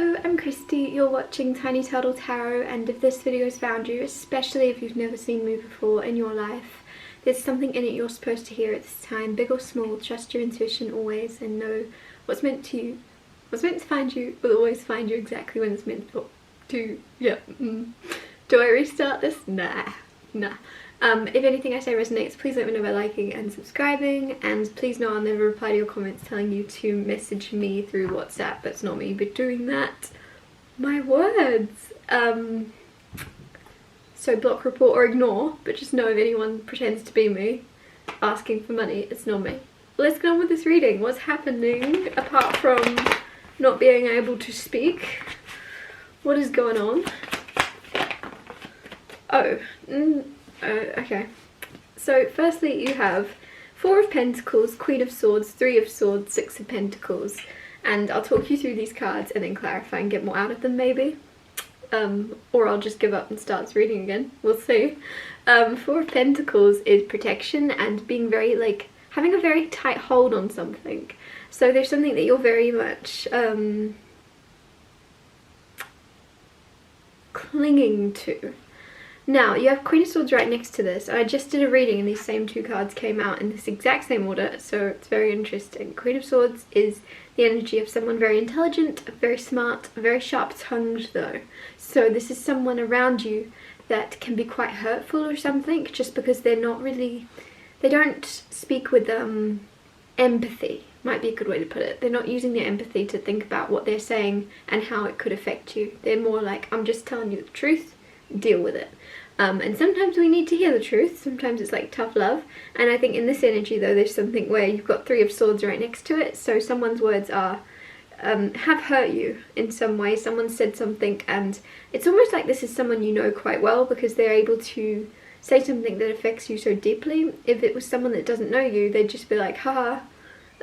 Hello, I'm Christy, you're watching Tiny Turtle Tarot, and if this video has found you, especially if you've never seen me before in your life, there's something in it you're supposed to hear at this time, big or small. Trust your intuition always and know what's meant to find you will always find you exactly when it's meant to. Do I restart this? Nah. If anything I say resonates, please let me know by liking and subscribing, and please know I'll never reply to your comments telling you to message me through WhatsApp. That's not me but doing that. My words! So block, report or ignore, but just know if anyone pretends to be me asking for money, it's not me. Let's get on with this reading. What's happening apart from not being able to speak? What is going on? Okay. So firstly you have Four of Pentacles, Queen of Swords, Three of Swords, Six of Pentacles, and I'll talk you through these cards and then clarify and get more out of them maybe. Or I'll just give up and start reading again. We'll see. Four of Pentacles is protection and being very, like, having a very tight hold on something. So there's something that you're very much clinging to. Now, you have Queen of Swords right next to this. I just did a reading and these same two cards came out in this exact same order, so it's very interesting. Queen of Swords is the energy of someone very intelligent, very smart, very sharp-tongued though. So this is someone around you that can be quite hurtful or something, just because they're not really, they don't speak with empathy, might be a good way to put it. They're not using their empathy to think about what they're saying and how it could affect you. They're more like, I'm just telling you the truth, deal with it. And sometimes we need to hear the truth, sometimes it's like tough love, and I think in this energy though there's something where you've got Three of Swords right next to it, so someone's words are have hurt you in some way. Someone said something and it's almost like this is someone you know quite well because they're able to say something that affects you so deeply. If it was someone that doesn't know you, they'd just be like, haha,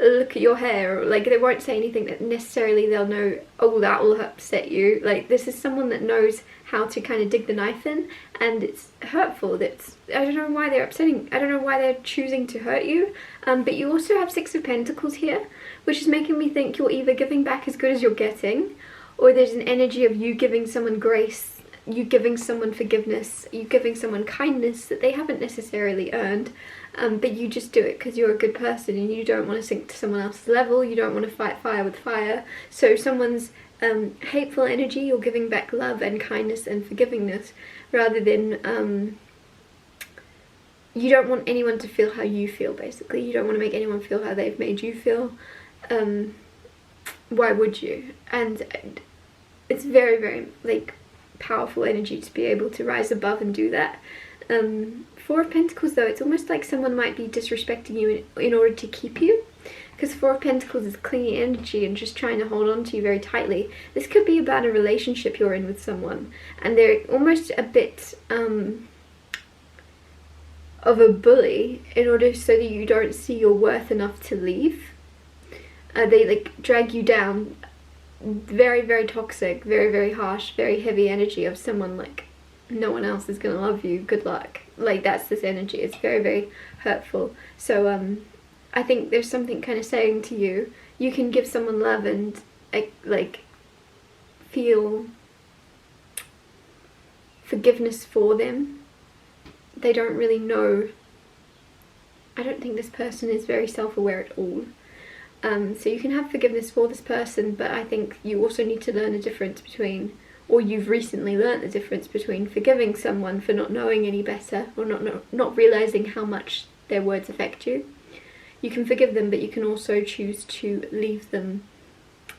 look at your hair, or like they won't say anything that necessarily they'll know, oh, that will upset you. Like, this is someone that knows how to kind of dig the knife in, and it's hurtful. That's, I don't know why they're upsetting, I don't know why they're choosing to hurt you. But you also have Six of Pentacles here, which is making me think you're either giving back as good as you're getting, or there's an energy of you giving someone grace, you giving someone forgiveness, you giving someone kindness that they haven't necessarily earned. But you just do it because you're a good person and you don't want to sink to someone else's level, you don't want to fight fire with fire. So someone's hateful energy, you're giving back love and kindness and forgivingness, rather than you don't want anyone to feel how you feel, basically. You don't want to make anyone feel how they've made you feel. Why would you? And it's very, very, like, powerful energy to be able to rise above and do that. Four of Pentacles though, it's almost like someone might be disrespecting you in order to keep you, because Four of Pentacles is clingy energy and just trying to hold on to you very tightly. This could be about a relationship you're in with someone and they're almost a bit of a bully in order so that you don't see your worth enough to leave. They like drag you down. Very, very toxic, very, very harsh, very heavy energy of someone like, no one else is gonna love you, good luck. Like, that's this energy. It's very, very hurtful. So I think there's something kind of saying to you, you can give someone love and like feel forgiveness for them. They don't really know. I don't think this person is very self-aware at all. So you can have forgiveness for this person, but I think you also need to learn the difference between, or you've recently learned the difference between forgiving someone for not knowing any better, or not realising how much their words affect you. You can forgive them, but you can also choose to leave them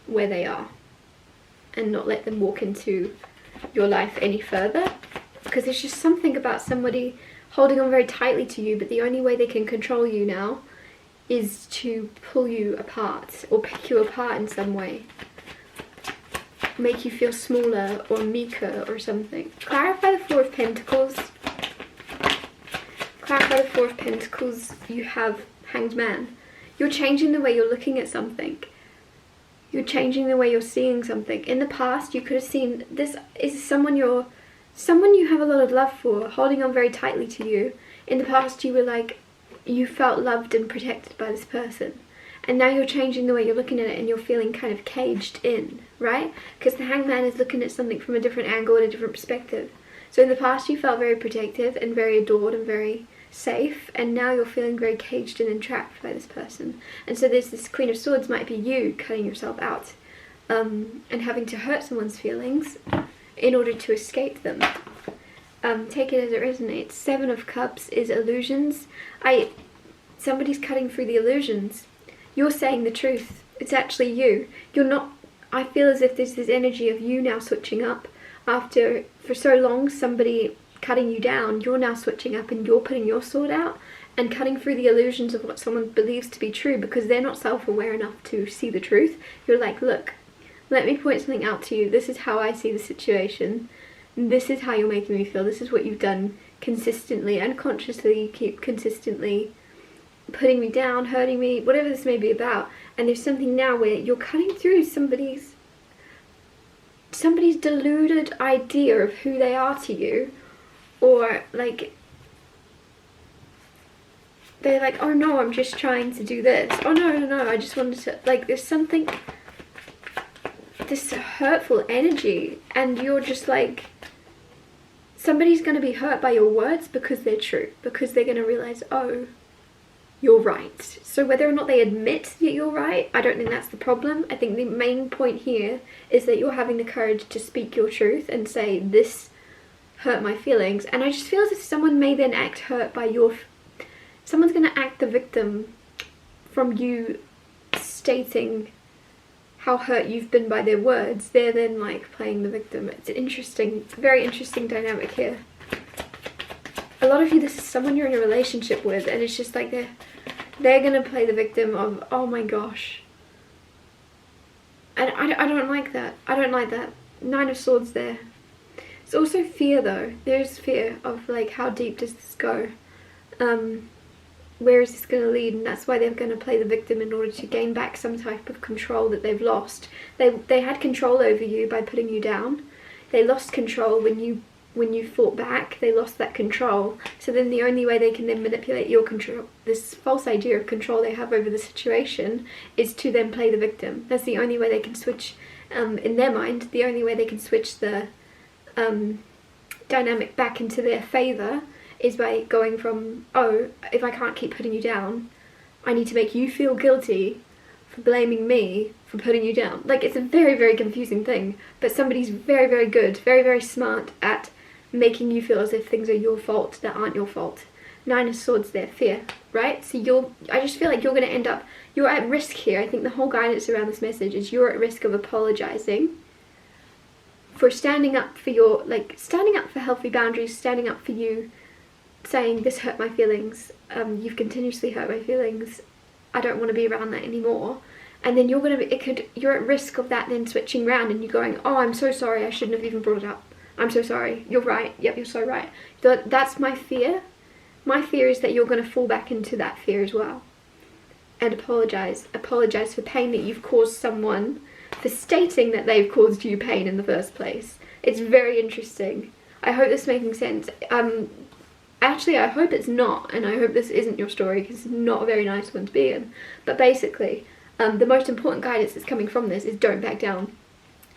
where they are and not let them walk into your life any further, because there's just something about somebody holding on very tightly to you, but the only way they can control you now is to pull you apart or pick you apart in some way, make you feel smaller or meeker or something. Clarify the Four of Pentacles. Clarify the Four of Pentacles. You have Hanged Man. You're changing the way you're looking at something. You're changing the way you're seeing something. In the past you could have seen this is someone you have a lot of love for, holding on very tightly to you. In the past you were like, you felt loved and protected by this person, and now you're changing the way you're looking at it and you're feeling kind of caged in. right? Because the Hangman is looking at something from a different angle and a different perspective. So in the past you felt very protective and very adored and very safe, and now you're feeling very caged and entrapped by this person. And so there's this Queen of Swords might be you cutting yourself out and having to hurt someone's feelings in order to escape them. Take it as it resonates. Seven of Cups is illusions. Somebody's cutting through the illusions. You're saying the truth. It's actually you. You're not. I feel as if there's this energy of you now switching up after, for so long, somebody cutting you down. You're now switching up and you're putting your sword out and cutting through the illusions of what someone believes to be true, because they're not self-aware enough to see the truth. You're like, look, let me point something out to you. This is how I see the situation. This is how you're making me feel. This is what you've done consistently, unconsciously. You keep consistently putting me down, hurting me, whatever this may be about. And there's something now where you're cutting through somebody's deluded idea of who they are to you, or like they're like, oh no, I'm just trying to do this. Oh no, I just wanted to, like, there's something, this hurtful energy, and you're just like, somebody's going to be hurt by your words because they're true, because they're going to realize, oh, you're right. So whether or not they admit that you're right, I don't think that's the problem. I think the main point here is that you're having the courage to speak your truth and say, this hurt my feelings. And I just feel as if someone may then act hurt by someone's going to act the victim from you stating how hurt you've been by their words. They're then like playing the victim. It's an interesting, very interesting dynamic here. A lot of you, this is someone you're in a relationship with, and it's just like they're gonna play the victim of, oh my gosh. And I don't like that. I don't like that. Nine of Swords there. It's also fear though. There's fear of like, how deep does this go? Where is this going to lead? And that's why they're going to play the victim in order to gain back some type of control that they've lost. They had control over you by putting you down. They lost control when you fought back. They lost that control. So then the only way they can then manipulate your control, this false idea of control they have over the situation, is to then play the victim. That's the only way they can switch, in their mind, the only way they can switch the dynamic back into their favour is by going from, oh, if I can't keep putting you down, I need to make you feel guilty for blaming me for putting you down. Like, it's a very, very confusing thing, but somebody's very, very good, very, very smart at making you feel as if things are your fault that aren't your fault. Nine of Swords there, fear, right? So I just feel like you're going to end up, you're at risk here. I think the whole guidance around this message is you're at risk of apologising for standing up for your, like, standing up for healthy boundaries, standing up for you, saying, this hurt my feelings, you've continuously hurt my feelings, I don't want to be around that anymore. And then you're you're at risk of that then switching around and you going, oh, I'm so sorry, I shouldn't have even brought it up, I'm so sorry, you're right, yep, you're so right. That's my fear. My fear is that you're going to fall back into that fear as well and apologise for pain that you've caused someone, for stating that they've caused you pain in the first place. It's very interesting. I hope this is making sense. Actually, I hope it's not, and I hope this isn't your story, because it's not a very nice one to be in. But basically, the most important guidance that's coming from this is don't back down.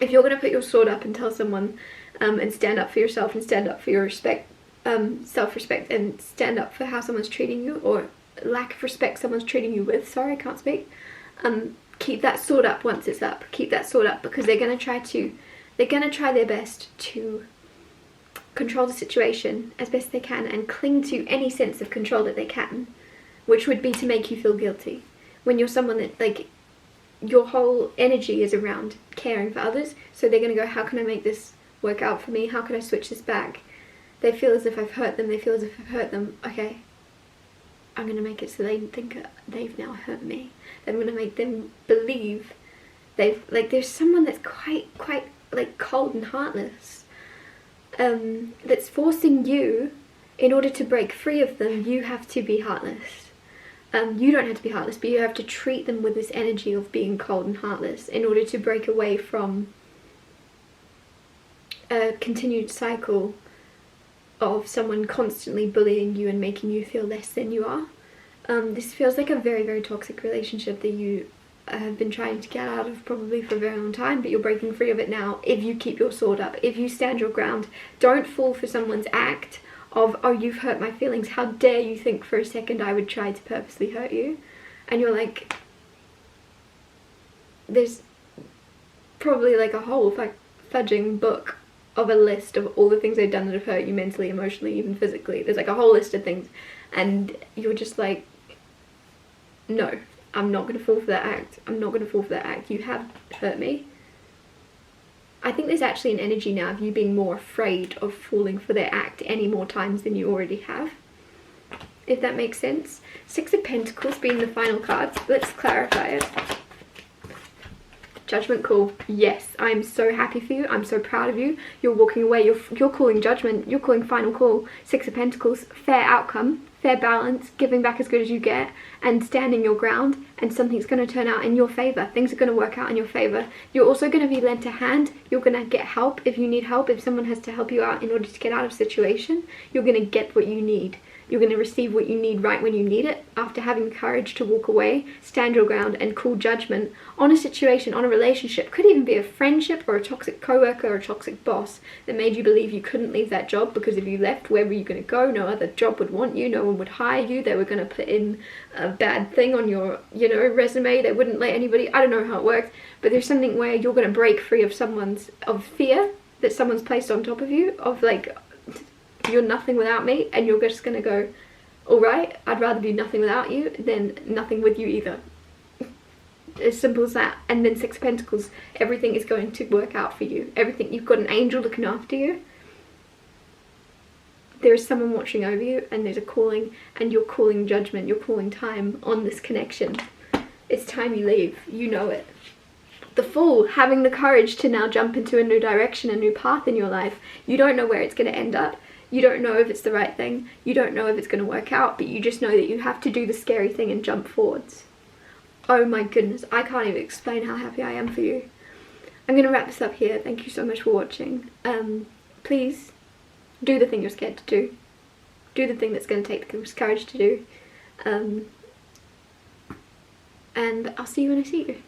If you're going to put your sword up and tell someone, and stand up for yourself, and stand up for your respect, self-respect, and stand up for how someone's treating you, or lack of respect someone's treating you with, sorry, I can't speak, keep that sword up once it's up. Keep that sword up, because they're going to try their best to control the situation as best they can and cling to any sense of control that they can, which would be to make you feel guilty. When you're someone that, like, your whole energy is around caring for others, so they're going to go, how can I make this work out for me? How can I switch this back? They feel as if I've hurt them, okay, I'm going to make it so they think they've now hurt me. I'm going to make them believe there's someone that's quite like cold and heartless, that's forcing you, in order to break free of them, you have to be heartless. You don't have to be heartless, but you have to treat them with this energy of being cold and heartless in order to break away from a continued cycle of someone constantly bullying you and making you feel less than you are. This feels like a very, very toxic relationship that you have been trying to get out of probably for a very long time, but you're breaking free of it now if you keep your sword up, if you stand your ground. Don't fall for someone's act of, oh, you've hurt my feelings, how dare you think for a second I would try to purposely hurt you. And you're like, there's probably like a whole fudging book of a list of all the things they've done that have hurt you mentally, emotionally, even physically. There's like a whole list of things, and you're just like, no, I'm not going to fall for that act. I'm not going to fall for that act. You have hurt me. I think there's actually an energy now of you being more afraid of falling for their act any more times than you already have, if that makes sense. Six of Pentacles being the final cards. Let's clarify it. Judgment call. Yes, I'm so happy for you. I'm so proud of you. You're walking away. You're calling judgment. You're calling final call. Six of Pentacles. Fair outcome. Fair balance. Giving back as good as you get. And standing your ground. And something's going to turn out in your favour. Things are going to work out in your favour. You're also going to be lent a hand. You're going to get help if you need help. If someone has to help you out in order to get out of a situation, you're going to get what you need. You're going to receive what you need right when you need it, after having the courage to walk away, stand your ground, and call judgment on a situation, on a relationship. Could even be a friendship or a toxic co-worker or a toxic boss that made you believe you couldn't leave that job because if you left, where were you going to go? No other job would want you. No one would hire you. They were going to put in a bad thing on your, resume. They wouldn't let anybody. I don't know how it works, but there's something where you're going to break free of of fear that someone's placed on top of you, of like, you're nothing without me, and you're just gonna go, alright, I'd rather be nothing without you than nothing with you either. As simple as that. And then Six of Pentacles, everything is going to work out for you. Everything, you've got an angel looking after you. There is someone watching over you, and there's a calling, and you're calling judgment, you're calling time on this connection. It's time you leave, you know it. The Fool, having the courage to now jump into a new direction, a new path in your life. You don't know where it's going to end up. You don't know if it's the right thing. You don't know if it's going to work out, but you just know that you have to do the scary thing and jump forwards. Oh my goodness, I can't even explain how happy I am for you. I'm going to wrap this up here. Thank you so much for watching. Please do the thing you're scared to do. Do the thing that's going to take the courage to do. And I'll see you when I see you.